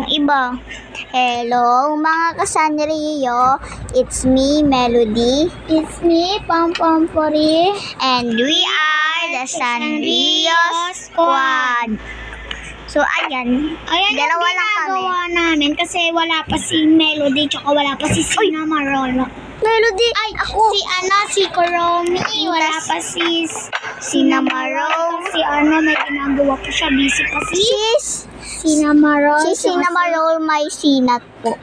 Iba. Hello mga kasanrio, it's me Melody. It's me Pompori. And we are the Sanrio Squad. So ayan dalawa lang kami. Namin kasi wala pa si Melody tsaka wala pa si Cinnamoroll. Melody, Ay, ako. Si Kuromi. Wala pa si Cinnamoroll. Si may ginagawa pa siya. Busy pa si Cinnamoroll. Si Cinnamoroll may sinat po.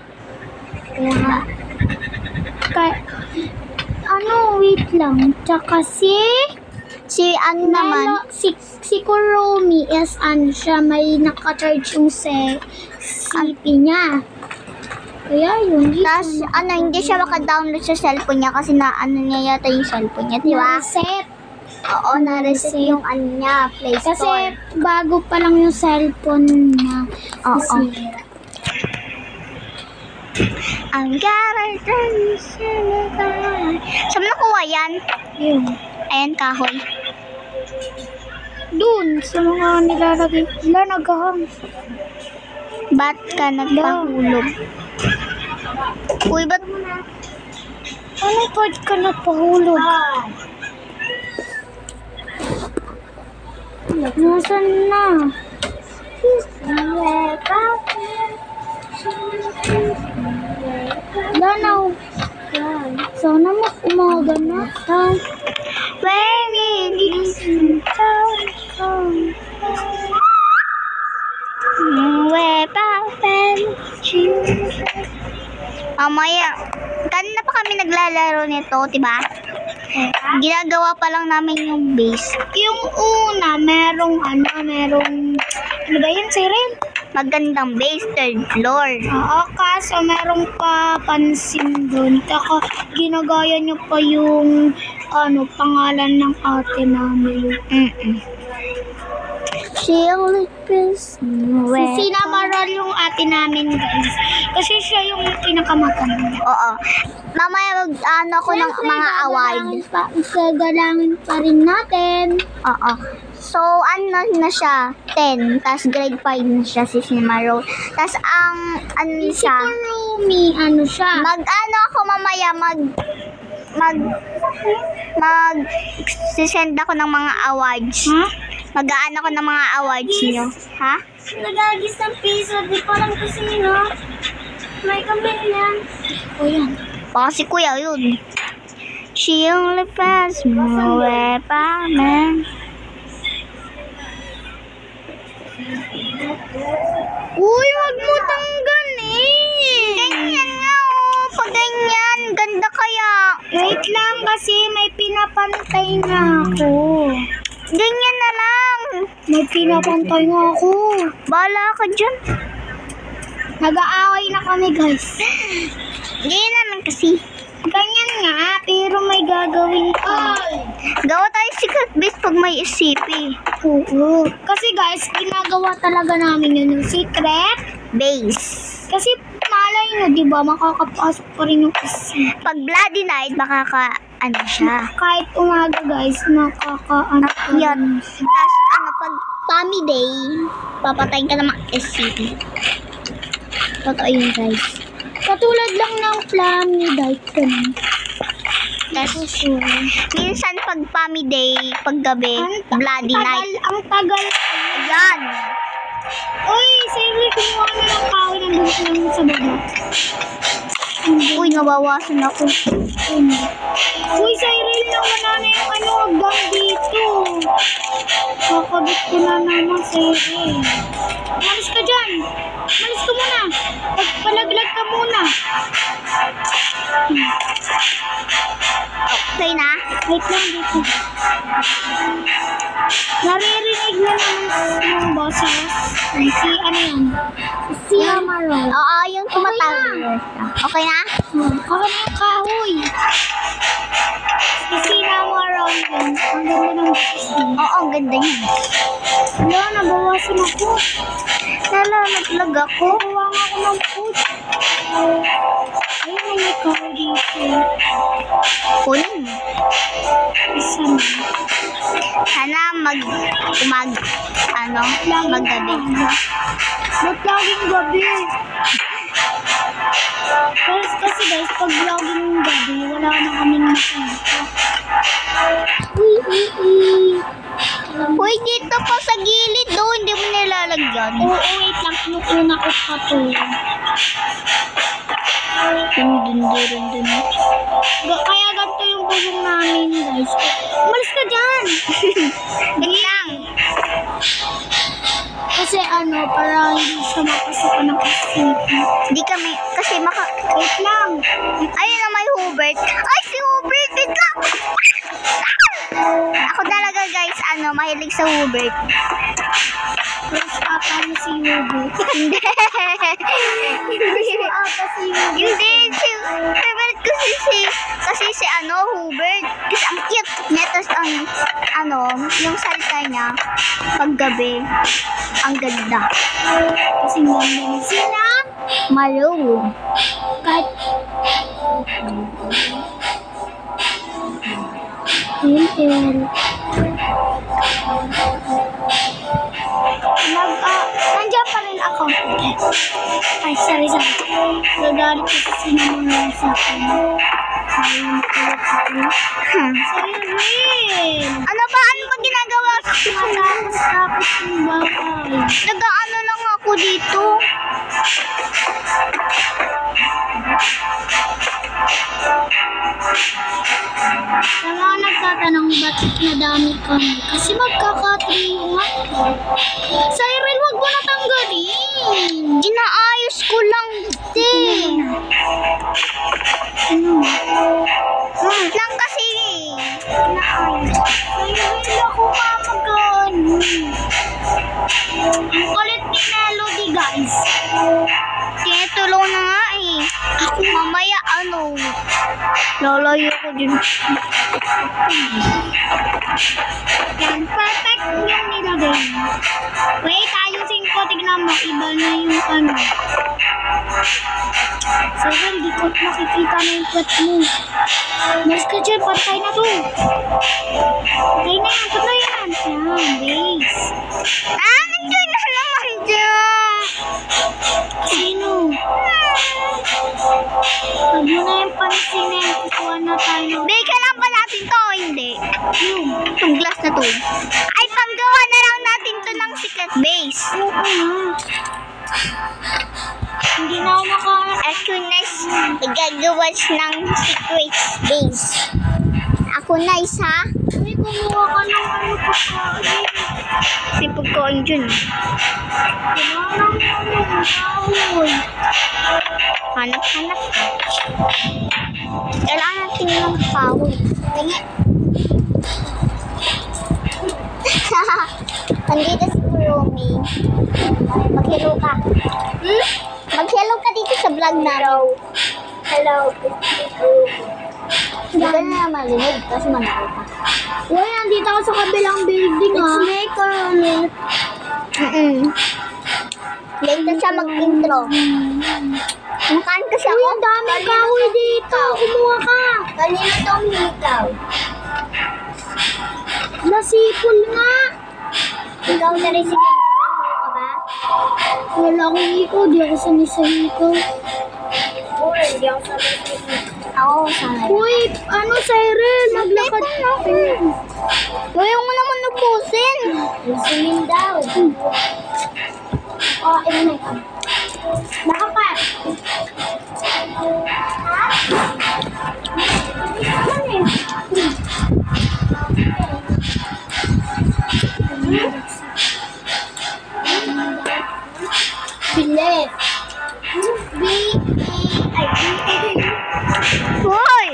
Wait lang. Tsaka si naman. Si Kuromi is siya may naka-charge yung CP niya. Kaya yun. Tapos hindi siya maka-download sa cellphone niya kasi niya yata yung cellphone niya, diba? Na-reset. Oo, na-reset yung niya, Play Store. Kasi bago pa lang yung cellphone niya. Oo. Ang garatan siya. Saan mo nakuha yan? Yun. Ayan, kahoy. Dun, sa mga nilalagay. Nagahang. Ba't ka nagpahulog? Uy, ba't ba't ka nagpahulog? Nasaan na? Lanaw. Sana umaga na. where it is where mamaya, kanina pa kami naglalaro nito, diba? Ginagawa pa lang namin yung base. Yung una, merong ano ba yun, Cyril? Magandang base, third floor. Oo, kaso merong papansin doon. Taka, ginagaya niyo pa yung pangalan ng ate namin. Si Cinnamoroll yung ate namin, guys. Kasi siya yung pinakamaganda. Oo. Mamaya ako ng mga award. Gagalangin pa rin natin. Oo. So, na siya? 10. Tapos grade 5 na siya si Cinnamoroll. Tapos Si Kurumi, siya. ako mamaya, sisend ako ng mga awards. Ha? Mag-aan ako ng mga awards niyo. Ha? Nagagis ng piso. Di pa lang kasi, no? May kamay yan. O yan. Baka si kuya yun. She only pass mo pa, man. Uy, wag mo tanggalin. Ganyan nga, pag ganyan, ganda kaya. Wait lang kasi may pinapantay na ako. Ganyan na lang. May pinapantay nga ako. Bahala ka dyan. Nag-aaway na kami, guys. Ganyan naman kasi. Ganyan nga, pero may gagawin ka. Gawa tayo secret base pag may SCP. Oo. Kasi guys, ginagawa talaga namin yun yung secret Base. kasi malay nyo, di ba, makakapasok pa rin yung SCP. Pag bloody night, siya. Kahit umaga, guys, Yan. Tapos, pag Pami Day, papatayin ka ng mga SCP. Totoo yun, guys. Katulad lang ng plan ni Daikon. Tapos, minsan pag Pami Day, pag gabi, bloody night. Ang tagal. Ayan. Uy, Cyril, kumuha na ng kahoy ng dito lang sa baba. Uy, nabawasan ako. Uy, Cyril, nawala na yung hagdan dito. Kakabit ko na naman, Cyril. Malis ka dyan. Malis ka muna. Pagpalaglag ka muna. Okay na? Wait lang dito. Naririnig na naman ng boses. Si yan? Si Cinnamoroll. Oo, yung tumatawag. Okay na? Ako na yung kahoy. Si Cinnamoroll yun. Ang ganda ng boses niya. Oo, ang ganda niya. Wala, nabawasan ako. Naglag ako. Nakuha nga ako ng food. Ayun, may car dito. Kunin mo. Isa na. Sana maggabi. Ba't laging gabi? Kasi guys, pag laging gabi, wala na kaming makita. Uy, dito pa sa gilid do, hindi mo nilalagyan. Oo, wait lang. Yung una ko pa to. Dun. Kaya ganito yung bulong namin, guys. Umalis ka dyan! Wait lang. Kasi para hindi siya mapasukan ng kasiti. Hindi kami, kasi Wait lang. ayun na may Hubert. Ay, si Hubert, wait lang. Ako talaga guys, mahilig sa Hubert. Crush ata niya si Hubert. Hindi. Crush ata si Hubert. Hindi, favorite ko kasi si Hubert. Kasi ang cute niya, tapos yung salita niya, paggabi, ang ganda. Kasi ganda niya. Sina? Maroon. Kahit... Nandiyan pa rin ako. Ay, sorry. Nagalit ko sa sinamang sa akin. Ayun ko. Sorry. Ano ba ginagawa ko? Tapos yung bahay. Nag-ano lang ako dito. Kaya nagtatanong bakit nadami kami. Kasi magkakatrio nga. Cyril, wag mo natanggalin. Inaayos ko lang din. Lang kasi. Inaayos. Cyril, ako mamagano. Ang kulit ni Melody, guys. Tinutulong na nga eh. Ako mamaya lalayo ko din. Yan, perfect yung nilagay mo. Wait, ayusin ko. Tignan mo, iba na yung So, hindi ko makikita na yung kwet mo. Mas ka dyan, patay na to. Patay na yan. Yan, base. Nandiyan na naman dyan. Sino? Huwag mo na yung pansinin. Kukuha na tayo. Bigyan lang ba natin to o hindi? Itong glass na to. Ay, panggawa na lang natin to ng secret base. Oo nga. Hindi na ako As soon as igagawas ng secret base. Ako na isa. Uy, kumuha ka ng pagkain. May pagkain dyan. Kumuha ng bawal. Hanap-hanap ka. Kailangan natin ng power. Andito si Kurumi. Mag-hello ka. Mag-hello ka dito sa vlog na. Hello. Hindi ka na marinig kasi manalo ka. Uy, nandito ako sa kabilang building, ha? It's me, Kurumi. Late siya mag-intro. Kumakain kasi ako. Uy, ang dami kahoy dito. Kumuha ka. Kanina itong hikaw. Nasipol nga. Ikaw na rin sige. Ka ba? Wala akong ikaw. Di ako sanay sa ikaw. Hindi ako sanay sa ikaw. Ako sanay. Uy, Cyril? Maglakad. Uy, yung mo naman napusin. Pusin daw. Ito na ikaw. Nakapat. Bilet. Hoy!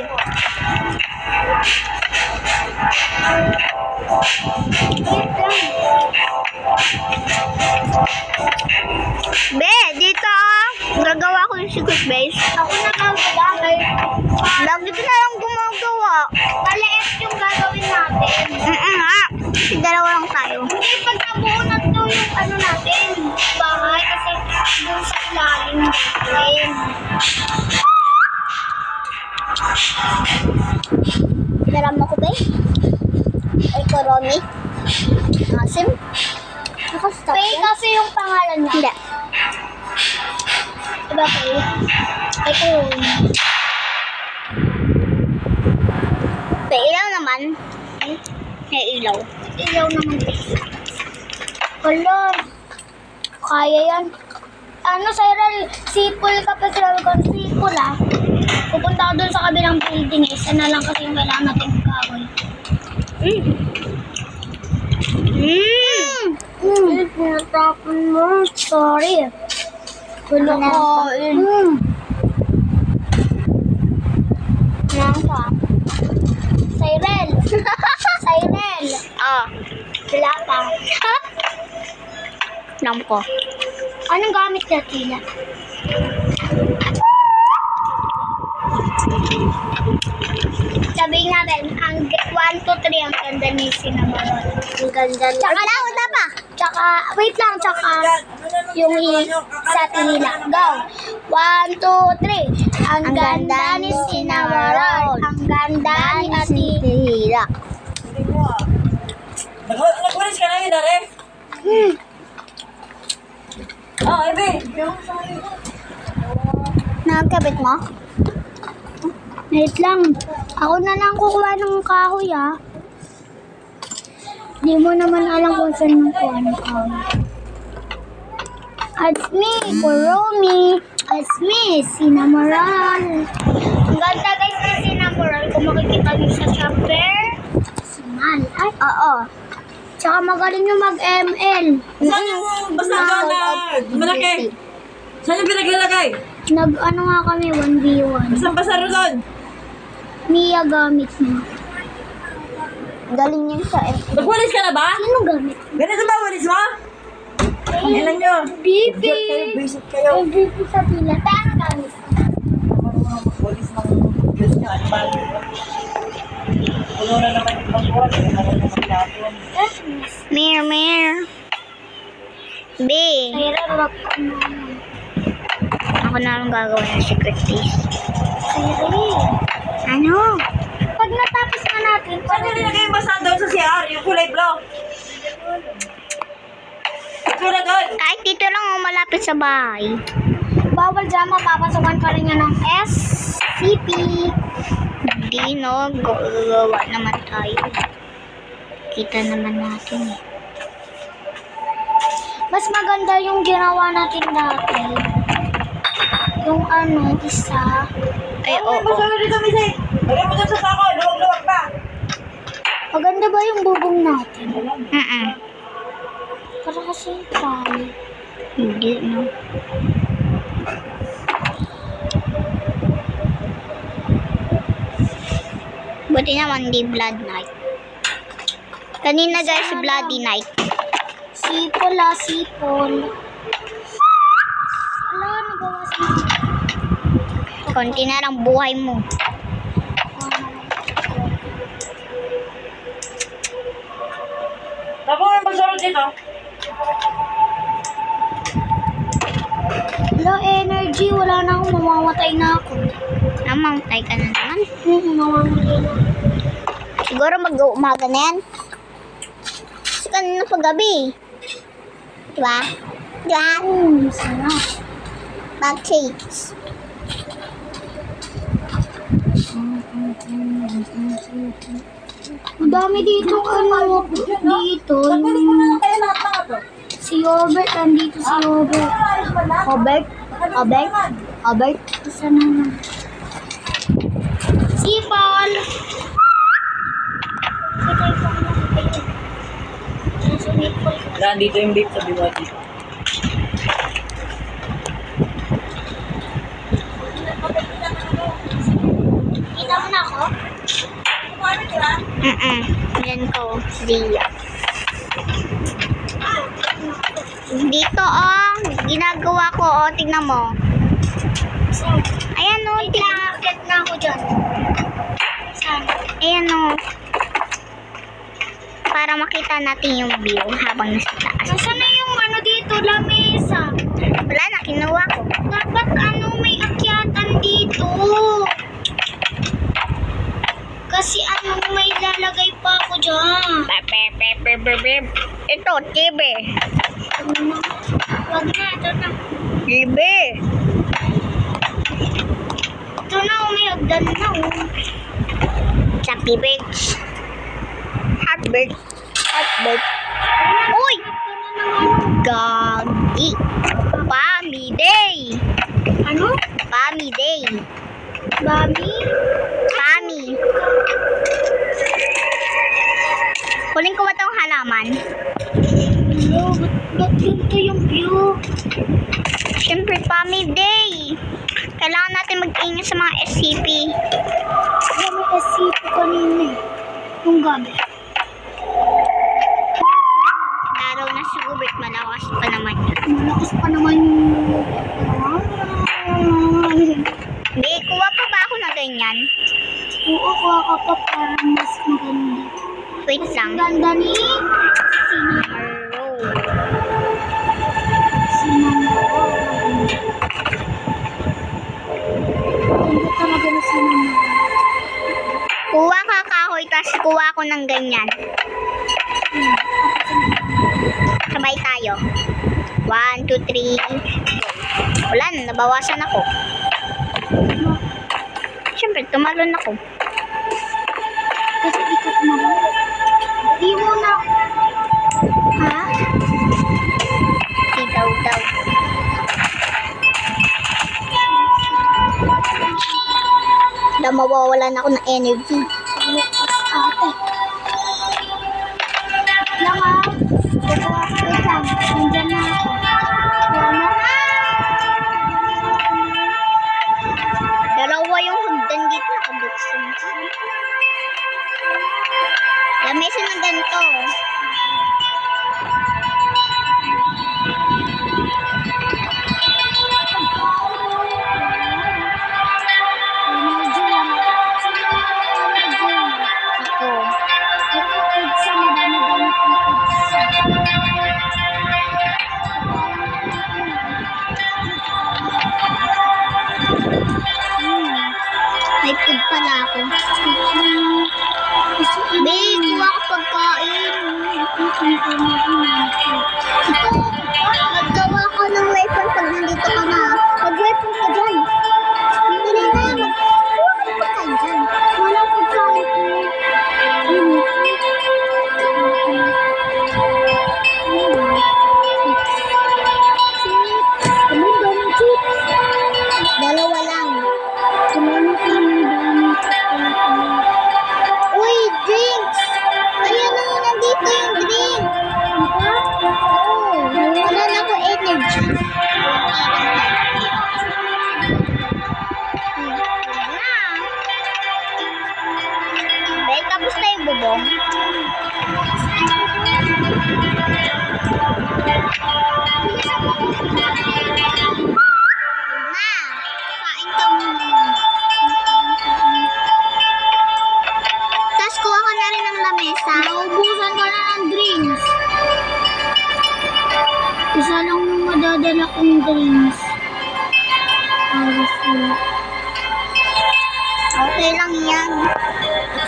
Be, dito gagawa ko yung secret base. Ako na gagawin. Lagi ko na lang gumagawa. Maliit yung gagawin natin. nga. Kasi dalawa lang tayo. Hindi, pag nabuo na to yung natin, bahay, kasi doon sa ilalim natin. Daram mo ko ba? Ay, Koromi? Asim? Nakastop Faye yan? kasi yung pangalan niya. Hindi. Diba Faye? Ay, Koromi. May ilaw naman. May ilaw. Ilaw naman. Wala. Kaya yan. Ano, Cyril, sipol kapag sinabi ko, sipol pupunta ka dun sa kabilang building eh. Isa na lang kasi yung kailangan natin magkahoy. Pinatapon mo. Sorry. Wala ko. Nasa? Cyril. Cyril. Ah, Wala pa. alam ko. Anong gamit niya, Tila? Sabihin natin, ang 1, 2, 3 ang ganda ni Cinnamon. Ang ganda niya. Tsaka na ba? Tsaka, wait lang, tsaka yung sa Tila. Go! 1, 2, 3. Ang ganda ni Cinnamon. Ang ganda ni Ati. Hila. Nag-walis ka na yun, Dare? Oh, Ebe. Nagkabit mo? Wait lang. Ako na lang kukuha ng kahoy, Di mo naman alam kung saan kuha ng kahoy. It's me, Kuromi. It's me, Cinnamon. Ang ganda guys ng Cinnamon. Kung makikita niyo sa chapter, Simal. Ay, Oo. tsaka magaling yung mag-ML. Saan yung basta doon na malaki? Saan yung pinaglalagay? Nag-ano nga kami, 1v1. Saan basta doon? Mia gamit mo. Galing yan sa Nag-walis ka na ba? Sino gamit? Ganito ba walis mo? Ilan nyo? BP. Basic kayo. MVP sa pila. Paano gamit? Walis ng Diyos nyo. Ano ba? Puno na naman yung pag-walis. Ano na mag-tapon? Mir. B. Kaya rock ko na. Ako na lang gagawin ng secret keys. Kaya Ano? pag natapos na natin, Saan nyo nilagay yung basa doon sa CR? Yung kulay blue? Ito na doon. Kahit dito lang malapit sa bahay. bawal dyan, mapapasawan pa rin yan ng SCP. Hindi no, gagawa naman tayo. Kita naman natin eh. Mas maganda yung ginawa natin dati. Yung ano, isa. Ay, oo. Basta na dito, Missy. Lagay mo doon sa sako. Luwag-luwag pa. Maganda ba yung bubong natin? Mm-mm. Para kasi tayo. Hindi no. Buti naman di Blood Night. Kanina guys, Bloody Night. Sipol sipol. Ala, nabawas na. Konti na lang buhay mo. Tapos may magsulod dito. Wala energy, wala na akong mamamatay na ako. Namangtay ka na naman. Mamamatay na. Siguro mag-umaga na yan. Kasi kanina pa gabi. Diba? Diba? Sarap. Mag-shakes. Ang dami dito, ano, dito. Pagkulit mo na lang kayo lahat ng ito. Si Robert, nandito si Robert. Robert? Robert? Robert? Isa na lang. Si Paul. Dito yung beef sa biwati. Kita mo na ako? Yan ko, Zia. Dito ginagawa ko tignan mo. Ayan Wait lang, akit na ako dyan. Saan? Ayan para makita natin yung view habang nasa taas. Nasaan na yung ano dito, lamesa? Wala na, kinuha ko. Dapat ano, may akyatan dito. Kasi ano, may lalagay pa ako dyan. Ito, TV. Wag na, ito na. TV. Ito na, may hagdan na. Choppy Birds. Heartbird. Heartbird. Uy! Gagi. Pami Day. Ano? Pami Day. Bobby? Pami. Kunin ko ba itong halaman? Hello, ba't ganito yung view? Siyempre, Pami Day. Kailangan natin mag-ingat sa mga SCP. Ano may SCP kanina eh. Yung gabi. Laraw na si Hubert, malakas pa naman. Malakas pa naman yung... Hindi, kuha pa ba ako na ganyan? Oo, kuha ka pa para mas maganda. Wait lang. Ganda ni... Sinamaro. Ganda talaga na sinamaro. Kuha ka kahoy, tapos kuha ko ng ganyan. Sabay tayo. 1, 2, 3, go. Wala na, nabawasan ako. Siyempre, tumalon ako. Kasi ikaw kumara. Di mo na. Ha? Di daw. Mawawalan ako ng energy. Ate. Lang ha. Wait lang. Nandiyan na ako. Wala. Dalawa yung hagdan dito, nakabuksan. Lamesa ng ganito. May food pala ako. Babe, kuha ka pagkain. Maggawa ka ng weapon pag nandito ka na. Mag-weapon ka dyan. Dali na, kuha ka ng pagkain dyan. Walang pagkain ko. Dalawa lang. Uy, drinks! Ayan na, nandito yung drink. Oo, wala na ako energy. Dahil tapos na yung bubong. Na, kain ka muna. Tapos kuha ka na rin ng lamesa. Naubusan ka na ng drinks. Isa lang yung madadala kong drinks. Aras ko. Okay lang yan.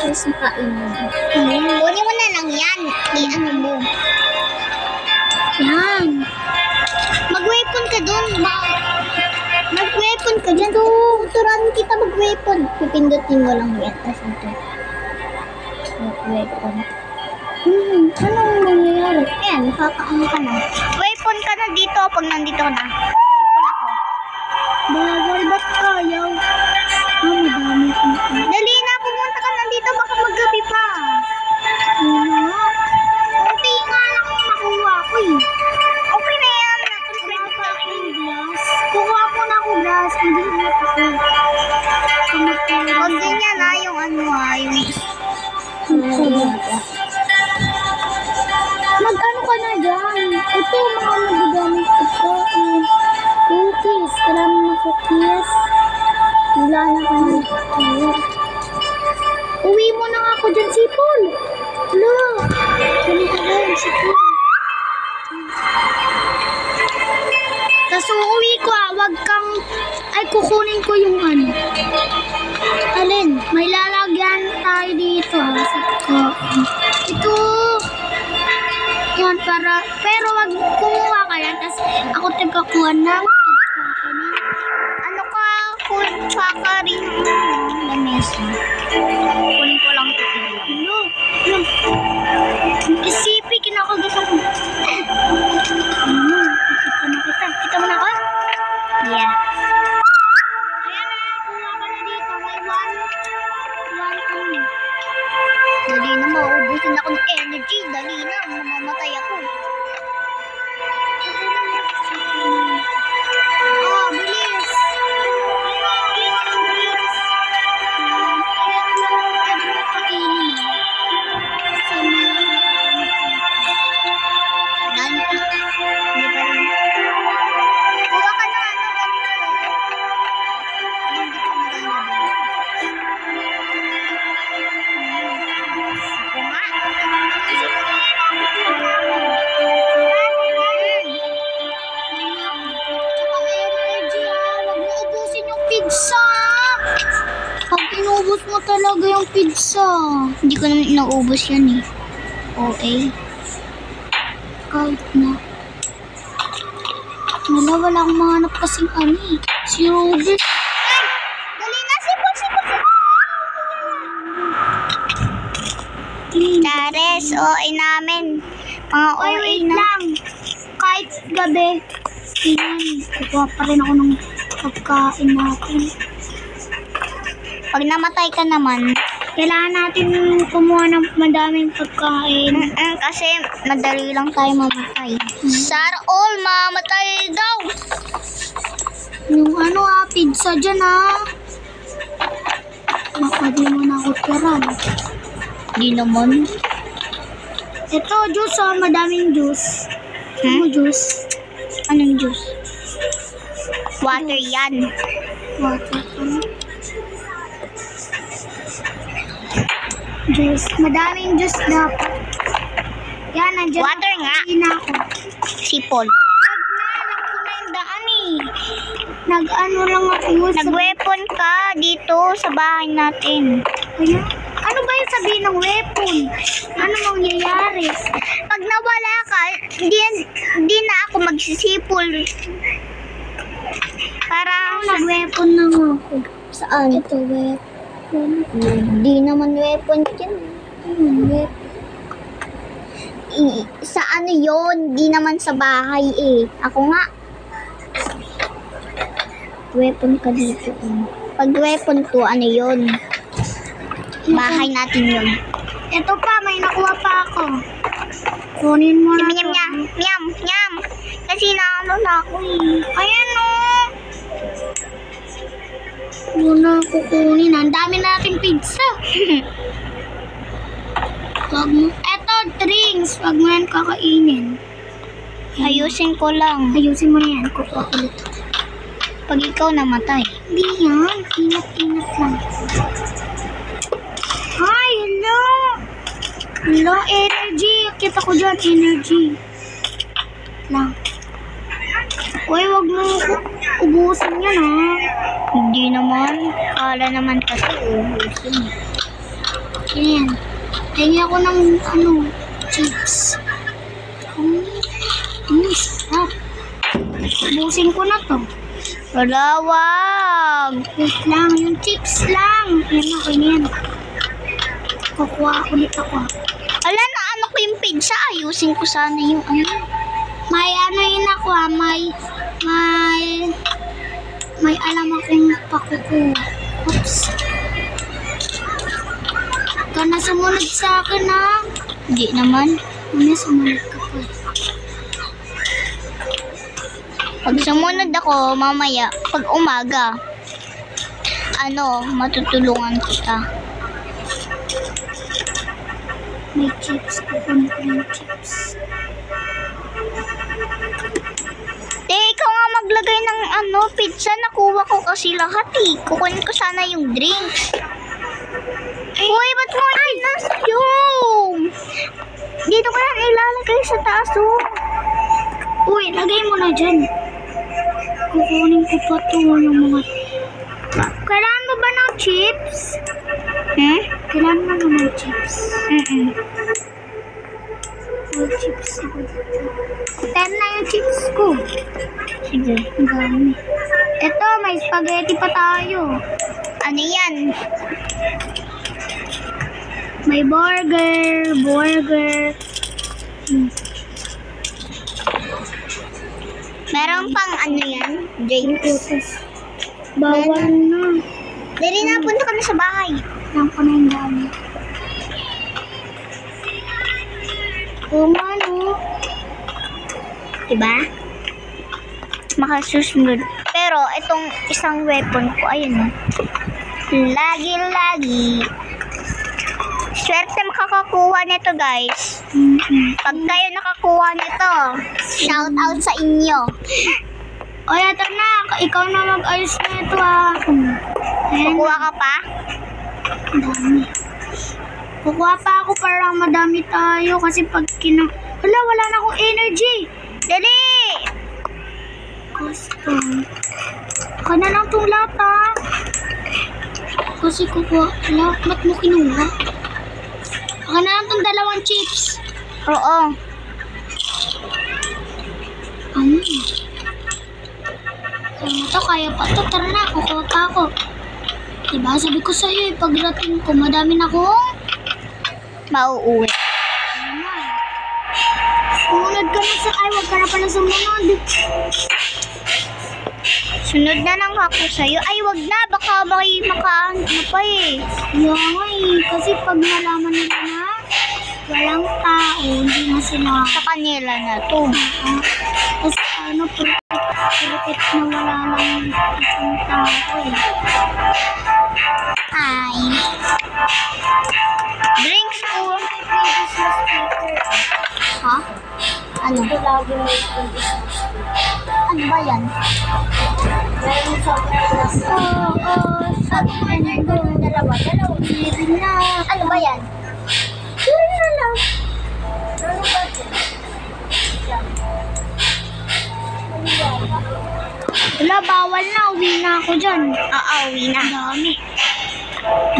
Cheers na kain mo. Kunin mo na lang yan. I-ano mo. Yan. Mag-weapon ka dun. Mag-weapon ka dyan. Tuturan kita mag-weapon. Pipindutin mo lang yan. Tapos ito. Mag-weapon. Anong nangyayari? Ayan, nakakaano ka na. Weapon ka na dito pag nandito ka na. Sipul ako. Bawal, ba't kayaw? Madami kong Dali na, pumunta ka na dito. Baka maggabi pa. Kunti nga lang yung makuha ko eh. Okay na yan. Kuha pa akong glass. Kuha ko na akong glass. Hindi na ako. Huwag ganyan na yung ano yung... Magkano ka na dyan? Ito, mga magagamit ko po. Cookies. Karami na cookies. Wala na ka na cookies. Uwi mo na ako dyan, Sipol. Look. Dali ka dyan, Sipol. Tapos uuwi Ito. Yan, pero wag kumuha ka yan. Tapos ako tagakuha ng pagkain. Ano ka? Kuha ka rin ng lamesa. Kunin ko lang ito. Ano? Isipi, kinakagat ako. Kita mo na ako? Yeah. Ayan na, kuha ka na dito. May one ano. Dali na, mauubusin ako ng energy. Dali na, mamamatay ako. Oh, bilis. Bilis. Kaya lang pwede mo kainin. Kasi may Dali pa. Hindi pa rin. Kuha ka na, ano, hindi ko maganda. Ako nga. Huwag mo ubusin yung pizza. Pag inubos mo talaga yung pizza. Hindi ko naman inaubos yan eh. Okay. Kahit na. Wala akong mahanap kasing ano eh. Si Robert. Dali na, sipon. Tares, OA namin. Mga Ay, OA wait na. lang. Kahit gabi. Tingnan. Kukuha pa rin ako ng pagkain natin. Pag namatay ka naman, Kailangan natin kumuha ng madaming pagkain. kasi madali lang tayo mamatay. Sana all mamatay daw. Yung ano pizza dyan Baka di mo na ako tiran. Di naman. Ito, juice madaming juice. Ano juice? Anong juice? Water yan. Water. Juice. Madaming juice dapat. Yan, nandiyan. Water nga. Hindi na ako. Sipol. Alam ko na yung daan Nag-ano lang ako. Nag-weapon ka dito sa bahay natin. Kaya, ano ba yung sabihin ng weapon? Ano mangyayari? Pag nawala ka, di na ako magsisipol. Para Nag-weapon na nga ako. saan? Ito, weapon. Di naman weapon yun. Weapon. Sa ano yun? Di naman sa bahay eh. Ako nga. Weapon ka dito. Pag weapon to, ano yun? Bahay natin yun. Ito pa, may nakuha pa ako. Kunin mo na. Nyam, nyam, nyam, nyam. Kasi naano na ako eh. Ayan Muna kukunin. Ang dami nating pizza. Eto, drinks. Wag mo yan kakainin. Ayusin ko lang. Ayusin mo na yan. Kukuha ko dito. Pag ikaw namatay. Hindi yan. Ingat-ingat lang. Ay, hello. Hello, energy. Kita ko dyan, energy. Lang. Uy, wag mo ubusin yan Hindi naman. Kala naman kasi ubusin. Yan. Tingin ako ng chips. Sarap. Ubusin ko na to. Wala, wag. Wait lang, yung chips lang. Yan okay na yan. Kukuha ako dito ako. Ala na ano ko yung pizza. Ayusin ko sana yung ano. May ano yun ako may alam akong pakukuha. Oops. Ka na sumunod sa akin Hindi naman. Ano sumunod ka pa? Pag sumunod ako, mamaya, pag umaga, matutulungan kita. May chips. Kukunin ko yung chips. Ikaw nga maglagay ng pizza. Nakuha ko kasi lahat eh. Kukunin ko sana yung drinks. Uy, ba't mo yung? Dito ko yan ilalagay sa taas Uy, lagay mo na dyan. Kukunin ko pa to yung mga... Kailangan mo ba ng chips? Hmm? Kailan mo naman chips? Oh, chips. 10 na yung chips ko. Sige. Ang dami. Ito, may spaghetti pa tayo. Ano yan? May burger. Meron pang ano yan? Drinks. Bawal na. Dali na, punta kami sa bahay. Lang ko na yung dami. Oo nga, no? Diba? Makasusunod. Pero, itong isang weapon ko, ayun na. Lagi. Swerte makakakuha nito, guys. Pag kayo nakakuha nito, shout out sa inyo. O, eto na. Ikaw na mag-ayos na ito, ah. Ayan. Kukuha ka pa? Ang dami. Kukuha pa ako para madami tayo kasi pag Hala, wala na akong energy. Dali! Custom. Ka na lang itong lata. Kasi kukuha. Hala, ba't mo kinuha? Ka na lang itong 2 chips. Oo. Ito, kaya pa ito. Tara na, kukuha pa ako. Diba, sabi ko sa'yo, pag rating ko, madami na akong Mauuwi. sumunod ka na sa... Ay, wag ka na pala sumunod. Sunod na lang ako sa'yo. Ay, wag na. Baka makaano pa eh. Yeah, nga eh. Kasi pag nalaman nila na walang tao, hindi na sila. Sa kanila na to. Tapos ano, perfect na wala lang isang tao eh. Ay. Drinks ko. Ha? Ano? Ano ba yan? Sabi ko na ito. Dalawa. Ano ba yan? Sure na lang. Ano ba ito? Wala, bawal na. Uwi na ako dyan. Oo, uwi na. Dami.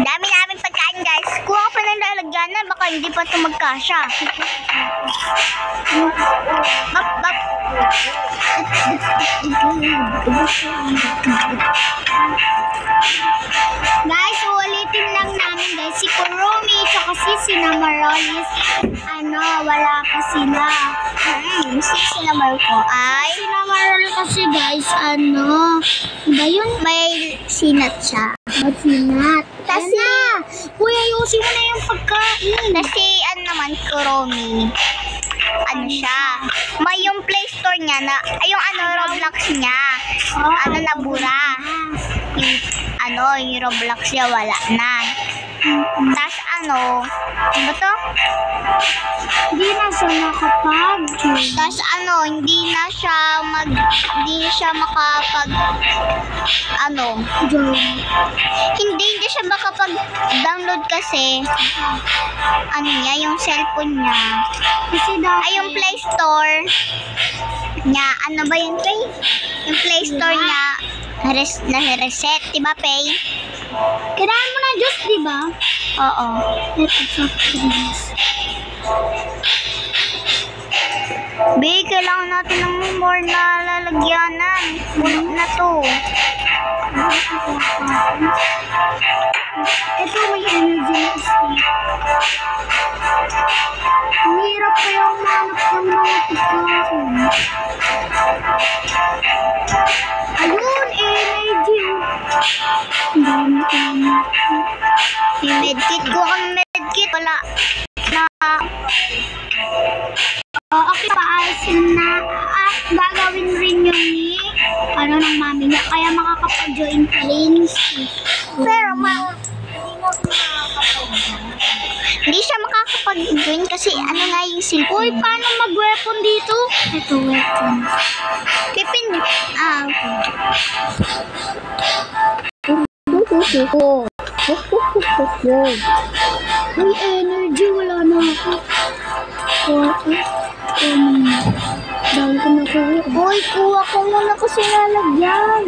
Dami namin pagkain, guys. Kuha pa ng lalagyanan. Baka hindi pa ito magkasya. Bap. Guys, ulitin lang namin guys. Si Kurumi, tsaka si Sinamarolis. Wala pa sila. Si Sinamar ko ay Sinamarol kasi guys, ba yun? may sinat siya. Sinat. Kasi, Kuya, ayusin mo na yung pagkain. kasi naman, Kuromi, siya. May yung Play Store niya na, yung Roblox niya. Nabura. Yung Roblox niya wala na. Tas ano ba to? Hindi na siya nakapag-join. Tas hindi na siya makapag hindi siya makapag-download kasi yung cellphone niya. Kasi dahil Yung Play Store niya, ba yun, Pay? Yung Play Store niya, na-reset, diba, Pay? kailangan mo ng juice, di ba? Oo. Ito, soft drinks. Kailangan natin ng more na lalagyanan. Puno na to. Ito, may energy na state. Ang hirap kayang manap ng mga pagkain. Ayun, energy. Ang dami ko naman. Yung medkit ko ang medkit. Wala na. Okay, paalisin na. Gagawin rin yun ni ng mami niya. Kaya makakapag-join pa rin. Pero hindi siya makakapag-join kasi nga yung Uy, cellphone. paano mag-weapon dito? Ito, weapon. Pipin. Uy, energy. Wala na ako. Dahil ko na ko. Uy, kuha ko muna kasi lalagyan.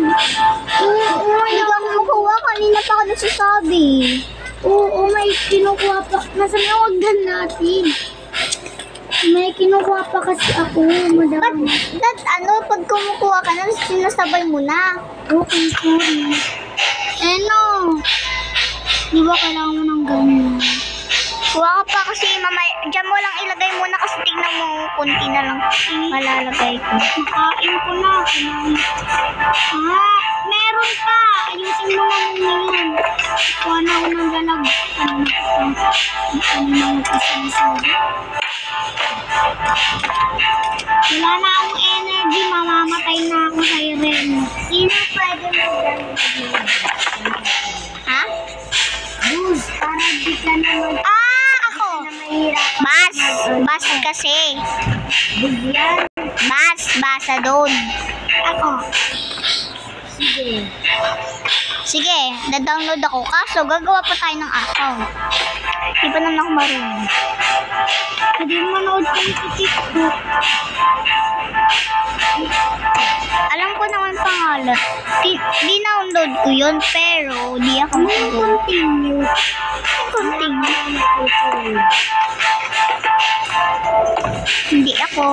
Hindi ka makuha. Kanina pa ako nagsasabi. Oo, may kinukuha pa. Nasa may wagdan natin. May kinukuha pa kasi ako, madam. Pag kumukuha ka na, sinasabay mo na. Okay, sorry. No. Di ba kailangan mo ng ganyan? Kuha ka pa kasi mamaya, dyan mo lang ilagay muna kasi tignan mo, kunti na lang malalagay ko. Nakain ko na. Meron pa. Ayusin mo na muna yan. Kuha na ako ng lalag. Ano na yung sinasabi? Wala na akong energy. Mamamatay na ako sa Irene. Sino pwede mo ha? Boost, para di ka na Ako! Bas kasi. mag-bigyan. Basa doon. Ako. Sige. Sige, na-download ako. Kaso, gagawa pa tayo ng account. Di pa naman ako marunong. Pwede mo manood kayo sa TikTok. Alam ko naman pangalan. Di-download ko yun, pero di ako marunong. Continue. Hindi ako.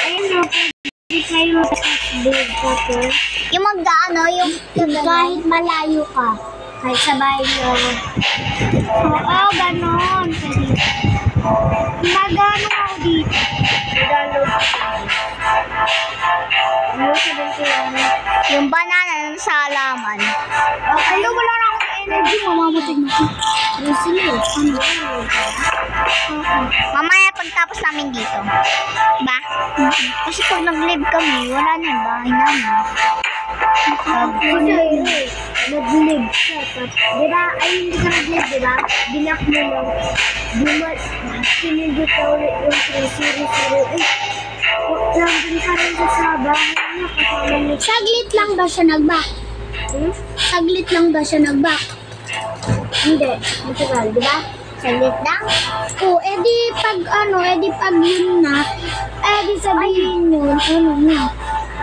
Ayun na, pwede kayo mag-Facebook ako. Yung yung Kahit malayo ka. Kahit sa bahay mo. Oo, ganon. Pwede. Nag-ano ako dito. Nag-download ko. Ano sabihin ko yan? yung banana sa halaman. Ano, wala na akong energy. Mamamatay na ako. Resilience. Ano? Mamaya pagtapos namin dito. Diba? Kasi pag nag-live kami, wala na yung bahay namin. Nag-live siya. Diba? Ay, hindi ka nag-live, diba? Binak mo lang. Sinindot ka ulit yung 300. Nandun ka rin sa bahay niya. Kasama niya. Saglit lang ba siya nag-back? Saglit lang ba siya nag-back? Hindi. Matagal, diba? Saglit lang. Oo, edi pag yun na, edi sabihin yun,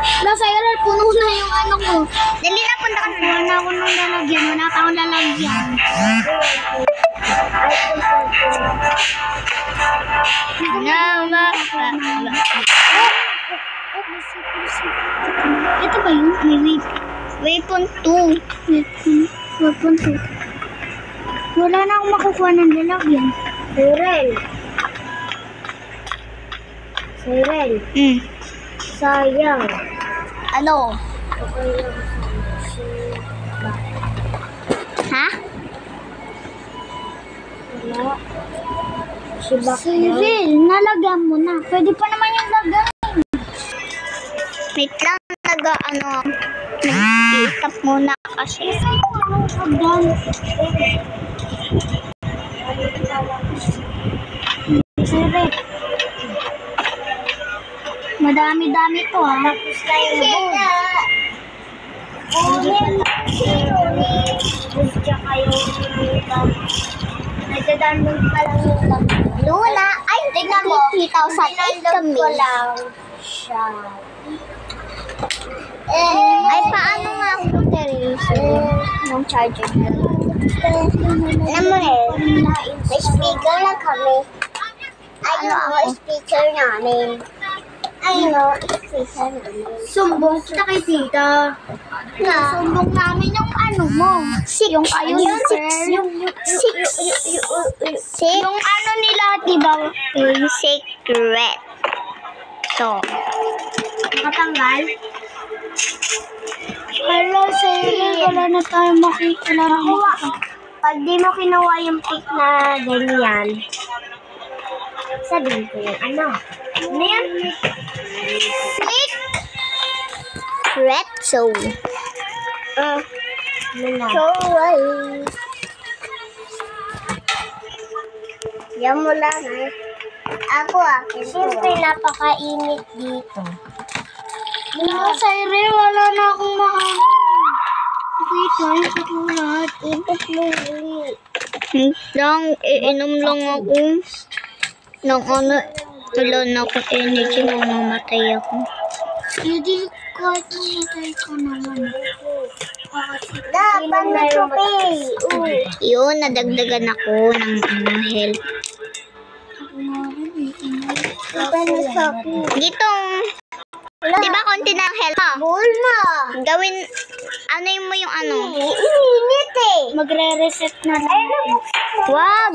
Nasa error, puno na yung ano ko. Dali na, punta ka na. Wala na ako nung lalagyan, wala pa akong lalagyan. Ito ba yun? Waypoint 2. Waypoint 2. Wala na akong makukuha ng lalagyan. Cyril. Sayang. Ano? Ha? Wala. Cyril, nalagyan mo na. Pwede pa naman yung lagay. Wait lang, nag-iitap muna kasi. Hagdan. Cyril. Madami-dami to ha. Tapos tayo na. Gusto kayo. Nagda-download pa lang yung Luna. Ay, tignan mo. 3,008 kami. ko lang siya. Ay, paano nga ako ng charger na? Alam mo rin, may speaker na kami. Ayun ang speaker namin. Ayun, speaker namin. Sumbong kita kay tita. Sumbong namin yung ano mo. Yung ayun, Yung yung ano nila, diba? Yung secret. So, Matanggal. Hello, Cyril. Wala na tayo makita na nakuha. pag di mo kinuha yung pick na ganyan, sabihin ko yung ano. Ano yan? Retso. So, yan mo lang eh. Ako akin. Siyempre, napakainit dito. Hello, Cyril. Wala na akong makakain. Wait, ikot mo lahat. Ikot mo ulit. Lang, iinom lang ako. Nang ano, wala na akong energy, mamamatay ako. Hindi Kahit mamatay ka naman. Dapat na trophy. Yun, nadagdagan ako ng health. Gitong, di ba konti na ang health mo? Gawin, ano yung mo yung ano? Init eh. Magre-reset na lang. Wag.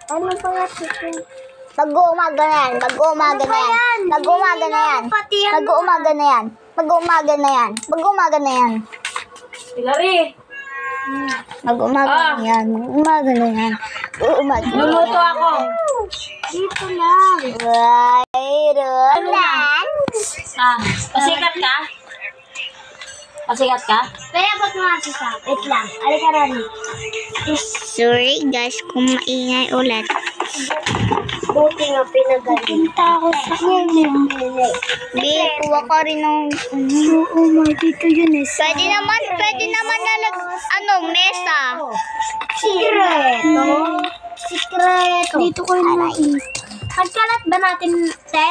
Ano pa nga ito? Mag-uumaga na yan. Mag-uumaga na yan. Mag-uumaga na yan. Mag-uumaga na yan. Mag-uumaga na yan. Mag-uumaga na yan. Hilary! Mag-umaga na yan. Mag-umaga na yan. Mag-umaga na yan. Luluto ako. Dito lang. Pasikat ka? Pasikat ka? Kaya ba't mga sisa? Wait lang. Alika rin. Sorry guys kung maingay ulit. Buti nga pinagaling. Punta ako sa kanya. Di, kuha ka rin ng Oo, dito yun eh. pwede naman mesa. Sikreto. Dito ko yung nakita. Pagkalat ba natin, te?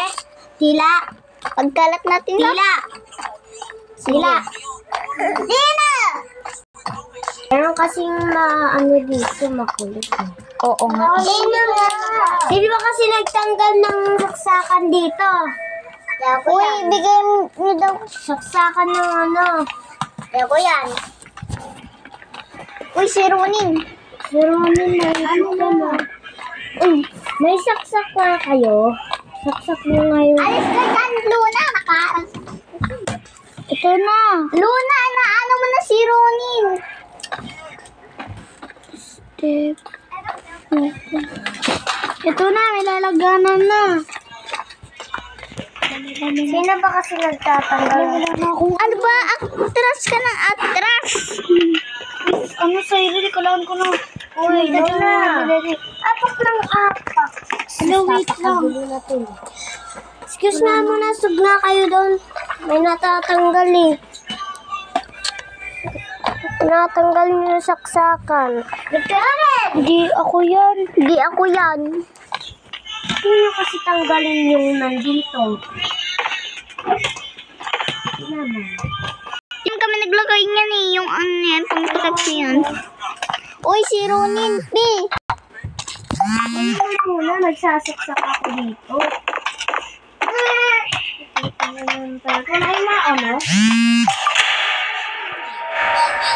Tila. Pagkalat natin lang. Tila. Tila! Meron kasing dito, makulit. Oo nga. Hindi ba kasi nagtanggal ng saksakan dito? Uy, bigay mo daw. Saksakan ng Kaya ko yan. Uy, si Ronin. Si Ronin na may saksak na kayo. Saksak mo ngayon. Alis ka dyan, Luna. Ito na. Luna, ano mo na si Ronin? Step. Ito na, may lalaganan na. Sino ba kasi nagtatanggal? Ano ba? Atras ka ng atras. Ano sa irili? Kailangan ko na. Uy, dali na. Apak ng apak. Hello, wait lang. Excuse na muna, sug na kayo doon. May natatanggal eh. Natanggal niyo yung saksakan. Hindi ako yan. Hindi ako yan. Hindi nyo kasi tanggalin yung nandito. Naman. Yung kami naglagay niyan eh. Yung ano yan, pang-protect yan. Uy, si Ronin, B. Ano muna, nagsasaksak ako dito. Kung ay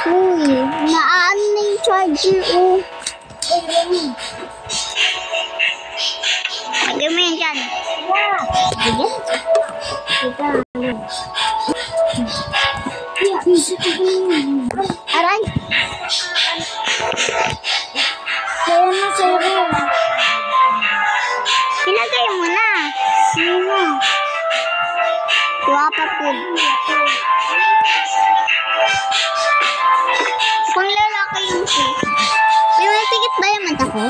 Uy, naan na yung charger, oh. Lagyan mo yan dyan. Aray. Kaya na sa'yo. Ilagay mo na. Sino? Tuwa pa po. Kung lalaki yung face. May ticket ba yung mata ko?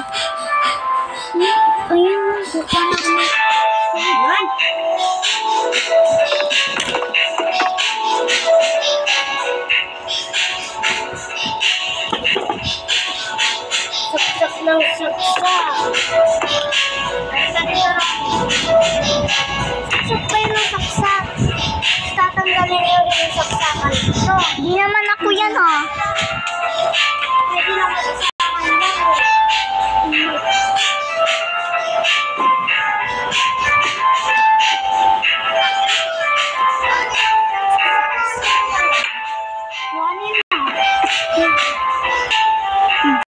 Ayun, buka na mo. Ayun. Saksak ng saksak. Saksak pa yun ng saksak. Tatanggalin nyo rin yung saksakan ito. Di naman ako yan, ha. Pwede lang mag-isakan lang.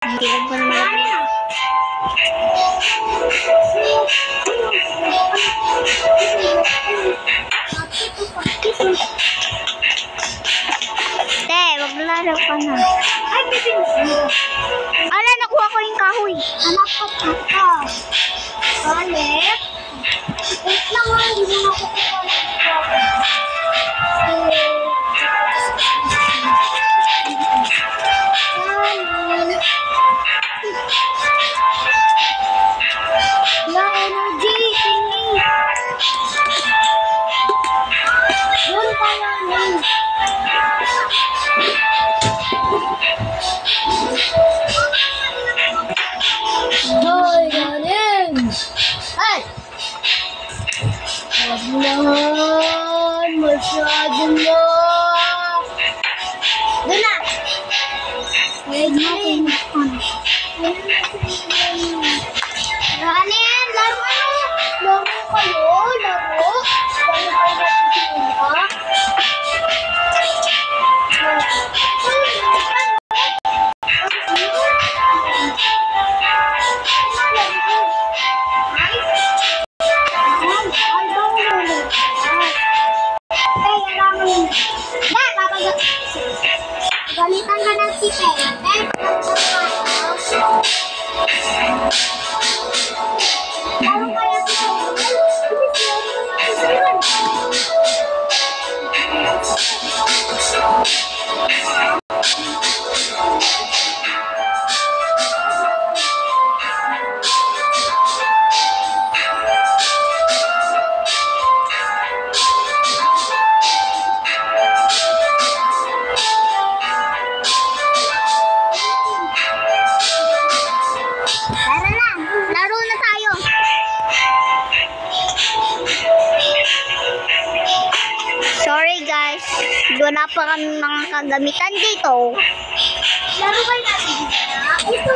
Hindi ko pa naman. Te, maglaro ka na. Ay, bibin. Ala, nakuha ko yung kahoy. Anak ko ka. Balik. Wait lang ha, hindi mo ako na energy, tingin. Yun pala yun. Hoy, galing! Ay! Wag na. Masyado na. Doon na. Wait na. Ano yan? Laro ano? Laro kayo? Laro? Laro kayo natin ba? Galitan ka ng si Pepe. Ano kaya ito? Tara na, laro na tayo. Sorry guys, wala pa kami mga kagamitan dito. Laro ba natin? Ito.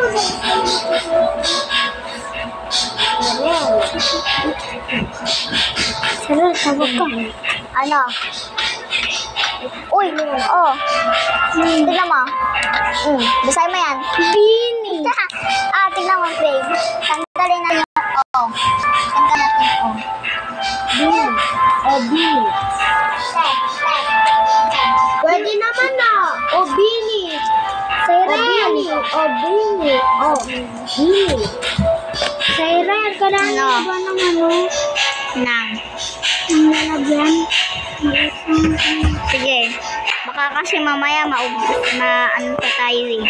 Sarah, tawag ka. Ano? Uy, oh. Tignan mo. Basahin mo yan. Bini. Tignan mo, babe. Tanggalin na yung Tanggalin natin yung Bini. O, Bini. Pwede naman na. O, Bini. Siren. O, Bini. O, Bini. Siren, kailangan ba ng ano? Nang. Ang lalagyan? Sige. Baka kasi mamaya ano pa tayo eh.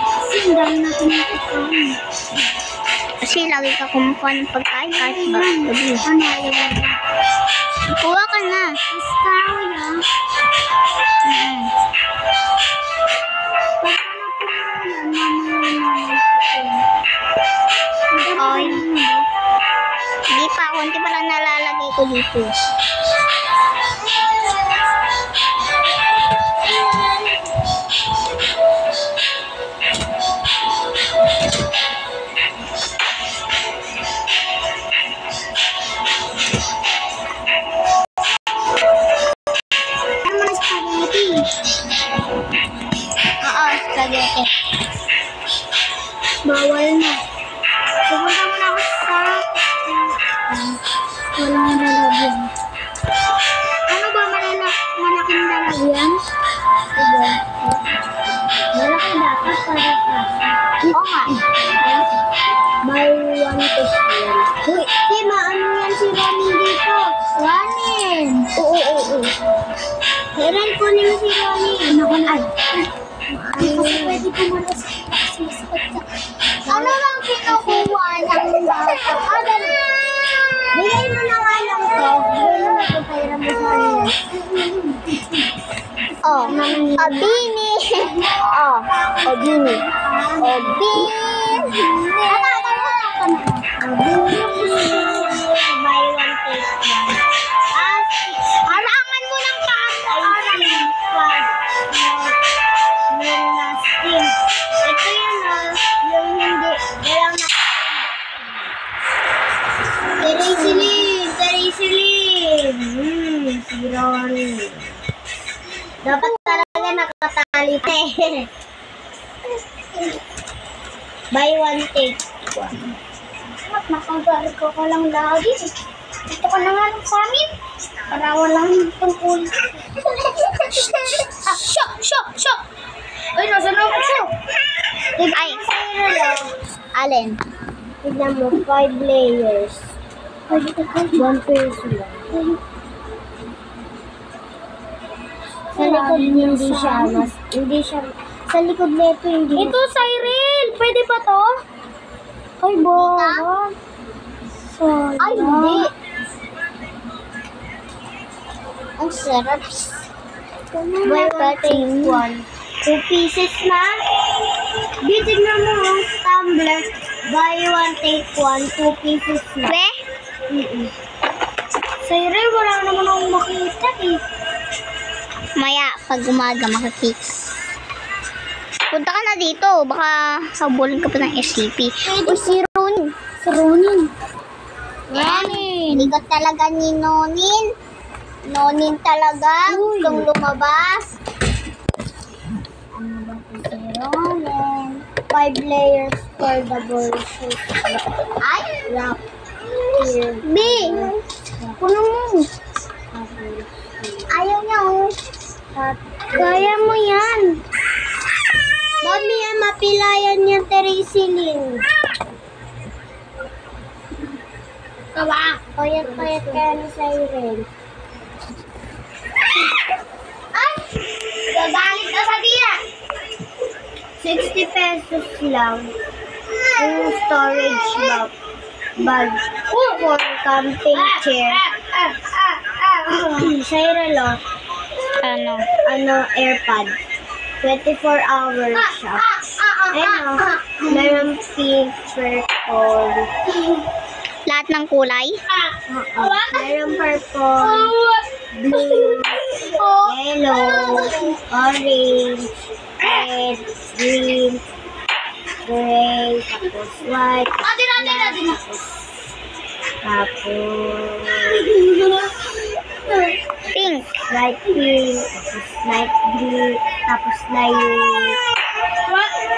Kasi ang dami natin nakakain. Kasi lagi ka kumukuha ng pagkain kahit ba gabi. Ano ayaw? Kuha ka na. Basta wala. Okay. Hindi pa. Kunti pa lang nalalagay ko dito. Spaghetti. Bawal na. Pupunta muna ako sa walang lalagyan. Ano ba malaking lalagyan? Ito. Malaki dapat para sa. Oo nga. May one take one. Uy, Tima, ano yan si Ronin dito? Ronin! Oo. Kailan po niyo si Ronin? Ano ko na? Kasi pwede po muna sa Ano lang kinukuha ng bata? bigay mo na nga lang to. Bigay mo na to kay Ramo sa amin. Oh, Bini. Bini. Bini. Buy one, take one. Harangan mo ng Yung nasting. Ito yun yung hindi. Walang Teresilin. Si Ronnie. Dapat talaga nakatali pa eh. Buy one, take one. Nakagalit ko lang lagi. Dito ka na nga lang sa amin. Para walang tungkol. Shoo! Ay, nasa na ako. Ay. Alin? Tignan mo, 5 layers. 1 peso lang. Sa likod hindi siya, sa likod nito hindi. Ito, Cyril! Pwede ba to? Ay, boba. Ay, hindi. Ang sarap. Buy one, take one. 2 pieces na. Tignan mo ang tumbler. Buy one, take one. 2 pieces na. We? Sa pag umaga makakicks. Punta ka na dito. Baka habulin ka pa ng SCP. O si Ronin. Si Ronin. Yan. Ligot talaga ni Nonin. Nonin talaga. Uy. Gustong lumabas. Ano ba ito si Ronin? 5 layers for the bullshit. Ay! Lock. Here. B! Puno mo. Ayaw niya oh. Kaya mo yan. Mami, mapilayan niya Teresilin. Kawa. Payat-payat kaya ni Siren. Ay! Gagalit na sa tira. 60 pesos lang. Yung storage bag. For camping chair. Siren, lo. Ano? AirPod. 24 hours siya. Ayun, meron pink, purple. Lahat ng kulay? Meron purple, blue, yellow, orange, red, green, gray, tapos white, Pink. light pink, tapos light blue, tapos light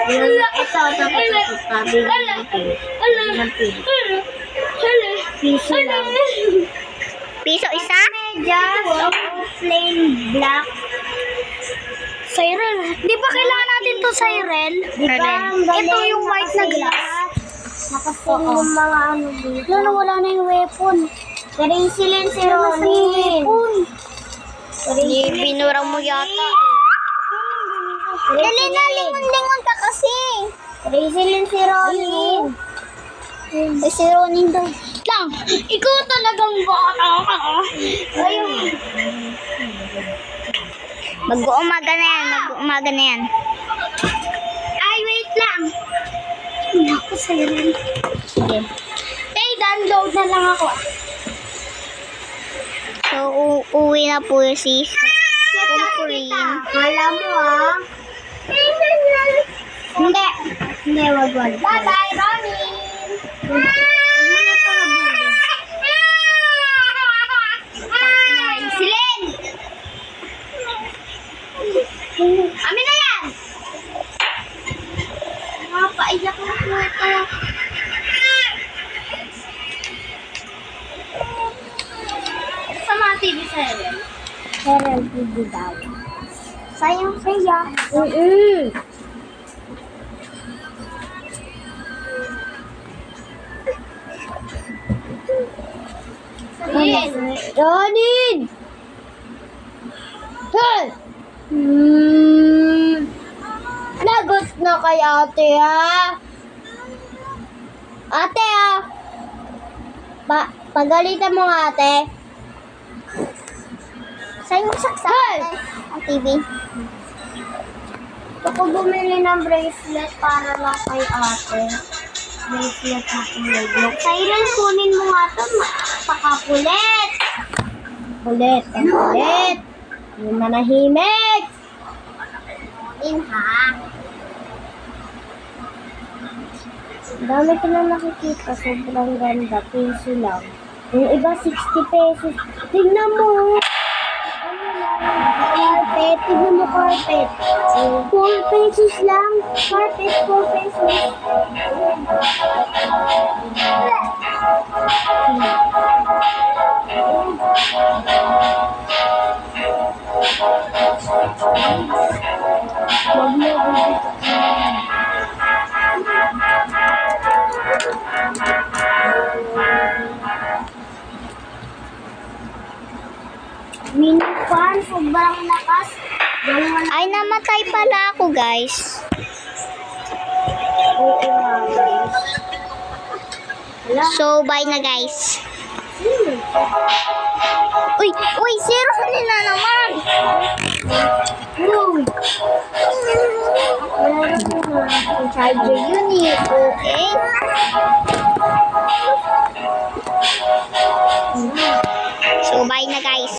yung ito, tapos ito, sabi ng pink. Ng pink. Piso lang. Piso isa? Medyas, plain black. Siren. Di ba kailangan natin to Siren? Di ba? Ang galing, Ito yung white na glass. Nakasin yung mga ano dito. Wala na yung weapon. Teresilin si Ronin. Binura mo yata. Dali na, lingon-lingon ka kasi. Teresilin si Ronin. Si Ronin daw. Lang, ikaw talagang bata ka. Ayun. Mag-uumaga na yan, mag-uumaga na yan. Ay, wait lang. Ako Siren. Sige. Hey, download na lang ako. So, uwi na po si Kumprin. Kala mo Hindi. Hindi, wag. Bye-bye, Ronin. Silin! Amin na yan! Paiyak na po ito. Sa mga TV Siren. Herald TV daw. Sayang saya. Ronin! Hey! Lagot na kay ate, ha? Ate, ha? Pagalitan mo nga, ate. Sayang saksak. Ang TV. Ako bumili ng bracelet para lang kay ate. Bracelet na kulay black. Siren, kunin mo nga ito. Pakakulit. Kulit. Yung manahimik. Ha? Ang dami ko na nakikita. Sobrang ganda. Peso lang. Yung iba, 60 pesos. Tignan mo. Ano lang? Carpet. Tignan mo carpet. 4 pesos lang. Carpet, 4 pesos. Minifan, sobrang lakas. Ay, namatay pala ako, guys. Oo nga, guys. So, bye na, guys. Uy, si Ronin na naman. Charger unit. Okay. So, bye na, guys.